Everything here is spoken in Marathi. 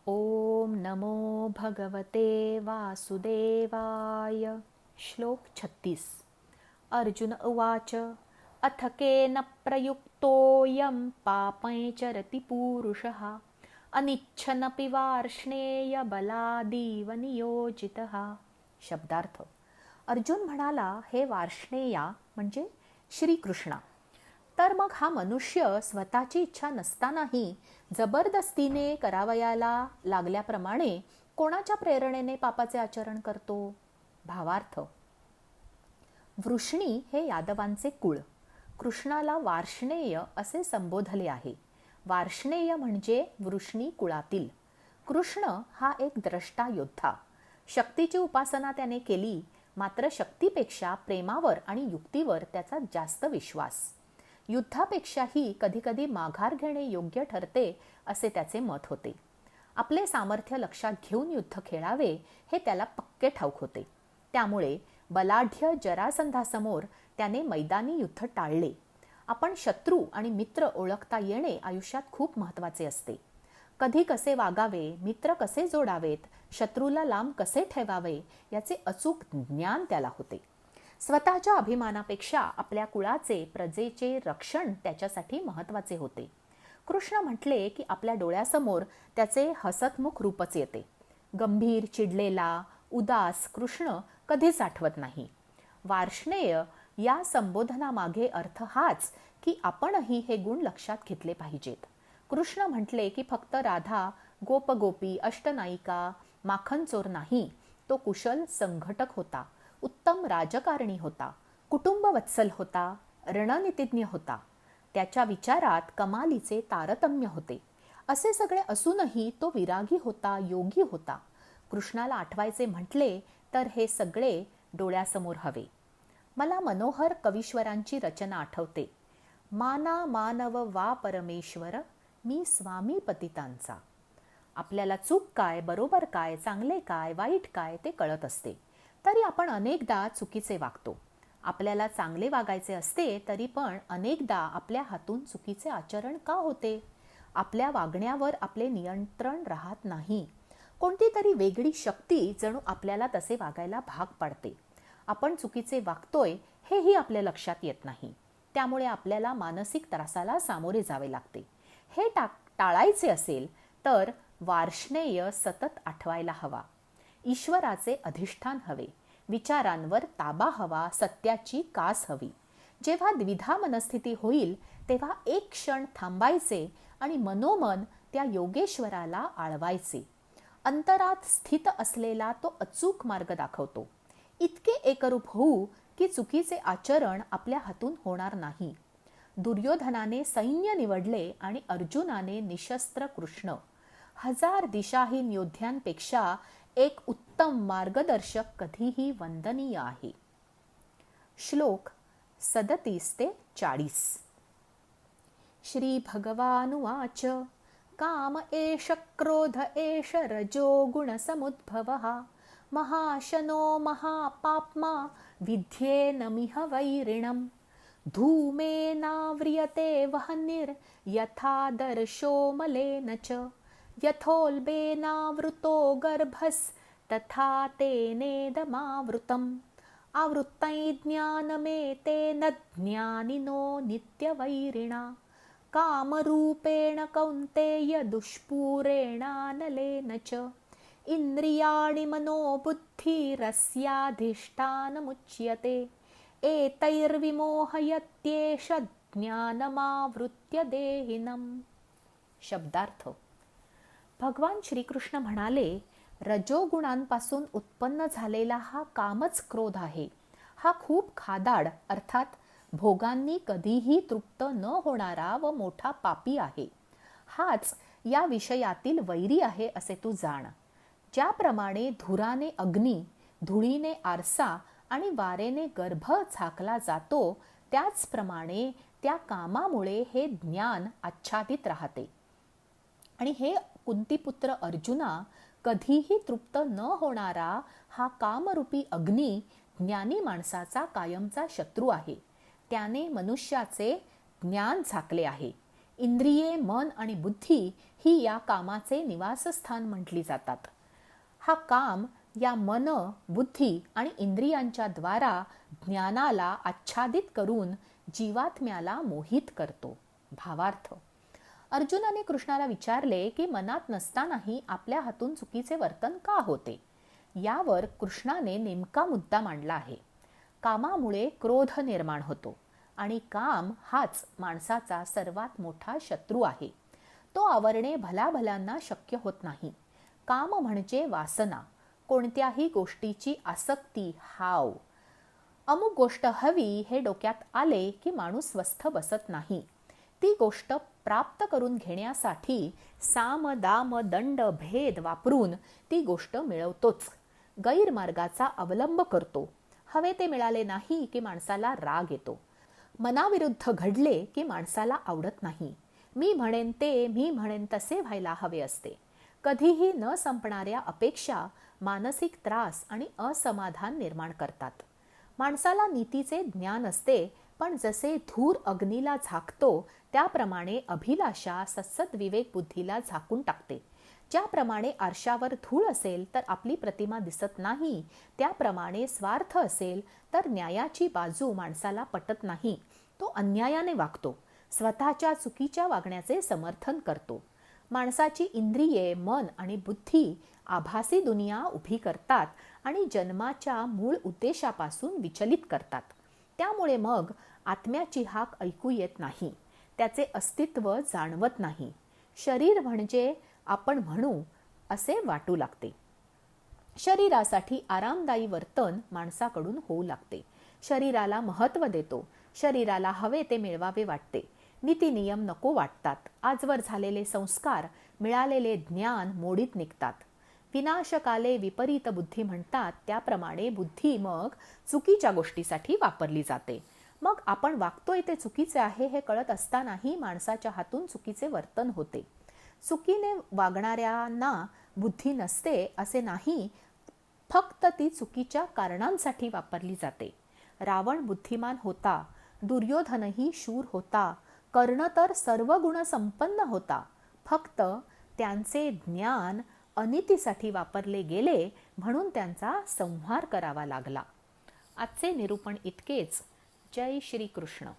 ओम नमो भगवते वासुदेवाय. श्लोक 36. अर्जुन उवाच अथ केन प्रयुक्तोऽयं पापं चरति पुरुषः अनिच्छनपि वार्ष्णेय बलादीव नियोजितः. शब्दार्थ. अर्जुन म्हणाला, हे वार्ष्णेया म्हणजे श्रीकृष्णा, तर मग हा मनुष्य स्वतःची इच्छा नसतानाही जबरदस्तीने करावयाला लागल्याप्रमाणे कोणाच्या प्रेरणेने पापाचे आचरण करतो. भावार्थ. वृष्णी हे यादवांचे कुळ. कृष्णाला वार्ष्णेय असे संबोधले आहे. वार्ष्णेय म्हणजे वृष्णी कुळातील. कृष्ण हा एक द्रष्टा योद्धा. शक्तीची उपासना त्याने केली, मात्र शक्तीपेक्षा प्रेमावर आणि युक्तीवर त्याचा जास्त विश्वास. युद्धापेक्षाही कधीकधी माघार घेणे योग्य ठरते असे त्याचे मत होते. आपले सामर्थ्य लक्षात घेऊन युद्ध खेळावे हे त्याला पक्के ठाऊक होते. त्यामुळे बलाढ्य जरासंधासमोर त्याने मैदानी युद्ध टाळले. आपण शत्रू आणि मित्र ओळखता येणे आयुष्यात खूप महत्त्वाचे असते. कधी कसे वागावे, मित्र कसे जोडावेत, शत्रूला लांब कसे ठेवावे याचे अचूक ज्ञान त्याला होते. स्वतःच्या अभिमानापेक्षा आपल्या कुळाचे, प्रजेचे रक्षण त्याच्यासाठी महत्त्वाचे होते. कृष्ण म्हटले की आपल्या डोळ्यासमोर त्याचे हसतमुख रूपच येते. गंभीर, चिडलेला, उदास कृष्ण कधीच आठवत नाही. वार्ष्णेय या संबोधनामागे अर्थ हाच की आपणही हे गुण लक्षात घेतले पाहिजेत. कृष्ण म्हटले की फक्त राधा, गोपगोपी, अष्टनायिका, माखनचोर नाही, तो कुशल संघटक होता, उत्तम राजकारणी होता, कुटुंबवत्सल होता, रणनीतिज्ञ होता. त्याच्या विचारात कमालीचे तारतम्य होते. असे सगळे असूनही तो विरागी होता, योगी होता. कृष्णाला आठवायचे म्हटले तर हे सगळे डोळ्यासमोर हवे. मला मनोहर कवीश्वरांची रचना आठवते. माना मानव वा परमेश्वर, मी स्वामी पतितांचा. आपल्याला चूक काय, बरोबर काय, चांगले काय, वाईट काय ते कळत असते, तरी आपण अनेकदा चुकीचे वागतो. आपल्याला चांगले वागायचे असते तरी पण अनेकदा आपल्या हातून चुकीचे आचरण का होते? आपल्या वागण्यावर आपले नियंत्रण राहत नाही. कोणती तरी वेगळी शक्ती जणू आपल्याला तसे वागायला भाग पाडते. आपण चुकीचे वागतोय हेही आपल्या लक्षात येत नाही. त्यामुळे आपल्याला मानसिक त्रासाला सामोरे जावे लागते. हे टाळायचे असेल तर वार्ष्णेय सतत आठवायला हवा. ईश्वराचे अधिष्ठान हवे, विचारांवर ताबा हवा, सत्याची कास हवी. जेव्हा द्विधा मनस्थिती होईल तेव्हा एक क्षण थांबायचे आणि मनोमन त्या योगेश्वराला आळवायचे. अंतरात स्थित असलेला तो अचूक मार्ग दाखवतो. इतके एकरूप होऊ की चुकीचे आचरण आपल्या हातून होणार नाही. दुर्योधनाने सैन्य निवडले आणि अर्जुनाने निशस्त्र कृष्ण. हजार दिशाहीन योद्ध्यांपेक्षा एक उत्तम मार्गदर्शक कधीही वंदनीय आहे. श्लोक 37 ते 40. श्री भगवानुवाच काम एष क्रोध एष रजो गुणसमुद्भवः महाशनो महापाप्मा विद्येनमिह वैरिणम् धूमेनाव्रियते वह्निर्यथादर्शो मलेन च यथोल्बेनावृतो गर्भस्तथा तेनेदमावृतम् आवृत्तै ज्ञानमेतेन ज्ञानिनो नित्यवैरिणा कामरूपेण कौन्तेय दुष्पूरेणानलेन च इन्द्रियाणि मनोबुद्धिरस्याधिष्ठानमुच्यते एतैर्विमोहयत्येष ज्ञानमावृत्य देहिनम्. शब्दार्थ. भगवान श्रीकृष्ण म्हणाले, रजोगुणांपासून उत्पन्न झालेला हा कामच क्रोध आहे. हा खूप खादाड अर्थात भोगांनी कधीही तृप्त न होणारा व मोठा पापी आहे. हाच या विषयातील वैरी आहे असे तू जाण. ज्याप्रमाणे धुराने अग्नी, धुळीने आरसा आणि वारेने गर्भ झाकला जातो, त्याचप्रमाणे त्या कामामुळे हे ज्ञान आच्छादित राहते. आणि हे कुंतीपुत्र अर्जुना, कधीही तृप्त न होणारा हा कामरूपी अग्नी ज्ञानी माणसाचा कायमचा शत्रू आहे. त्याने मनुष्याचे ज्ञान झाकले आहे. इंद्रिये, मन आणि बुद्धी ही या कामाचे निवासस्थान म्हटली जातात. हा काम या मन, बुद्धी आणि इंद्रियांच्या द्वारा ज्ञानाला आच्छादित करून जीवात्म्याला मोहित करतो. भावार्थ: अर्जुनाने कृष्णाला विचारले की मनात नसतानाही आपल्या हातून चुकीचे वर्तन का होते. यावर कृष्णाने नेमका मुद्दा मांडला आहे. कामामुळे क्रोध निर्माण होतो आणि काम हाच माणसाचा सर्वात मोठा शत्रू आहे. तो आवरणे भल्याभल्यांना शक्य होत नाही. काम म्हणजे वासना, कोणत्याही गोष्टीची आसक्ती, हाव. अमुक गोष्ट हवी हे डोक्यात आले की माणूस स्वस्थ बसत नाही. ती गोष्ट प्राप्त करून घेण्यासाठी साम, दाम, दंड, भेद वापरून ती गोष्ट मिळवतोच. गैरमार्गाचा अवलंब करतो. हवे ते मिळाले नाही की माणसाला राग येतो. मनाविरुद्ध घडले की माणसाला आवडत नाही. मी म्हणेन तसे व्हायला हवे असते. कधीही न संपणाऱ्या अपेक्षा मानसिक त्रास आणि असमाधान निर्माण करतात. माणसाला नीतीचे ज्ञान असते, पण जसे धूर अग्नीला झाकतो त्याप्रमाणे अभिलाषा सत्सद विवेक बुद्धीला झाकून टाकते. ज्याप्रमाणे आरशावर धूळ असेल तर आपली प्रतिमा दिसत नाही, त्याप्रमाणे स्वार्थ असेल तर न्यायाची बाजू माणसाला पटत नाही. तो अन्यायाने वागतो, स्वतःच्या चुकीच्या वागण्याचे समर्थन करतो. माणसाची इंद्रिये, मन आणि बुद्धी आभासी दुनिया उभी करतात आणि जन्माच्या मूळ उद्देशापासून विचलित करतात. त्यामुळे मग आत्म्याची हाक ऐकू येत नाही, त्याचे अस्तित्व जाणवत नाही. शरीर म्हणजे आपण म्हणू असे वाटू लागते. शरीरासाठी आरामदायी वर्तन माणसाकडून होऊ लागते. शरीराला महत्त्व देतो. शरीराला हवे ते मिळवावे वाटते. नीतिनियम नको वाटतात. आजवर झालेले संस्कार, मिळालेले ज्ञान मोडीत निघतात. विनाशकाले विपरीत बुद्धी म्हणतात, त्याप्रमाणे बुद्धी मग चुकीच्या गोष्टीसाठी वापरली जाते. मग आपण वागतोय ते चुकीचे आहे हे कळत असतानाही माणसाच्या हातून चुकीचे वर्तन होते. चुकीने वागणाऱ्यांना बुद्धी नसते असे नाही, फक्त ती चुकीच्या कारणांसाठी वापरली जाते. रावण बुद्धिमान होता, दुर्योधनही शूर होता, कर्ण तर सर्व गुण संपन्न होता. फक्त त्यांचे ज्ञान अनितीसाठी वापरले गेले म्हणून त्यांचा संहार करावा लागला. आजचे निरूपण इतकेच. जय श्री कृष्ण.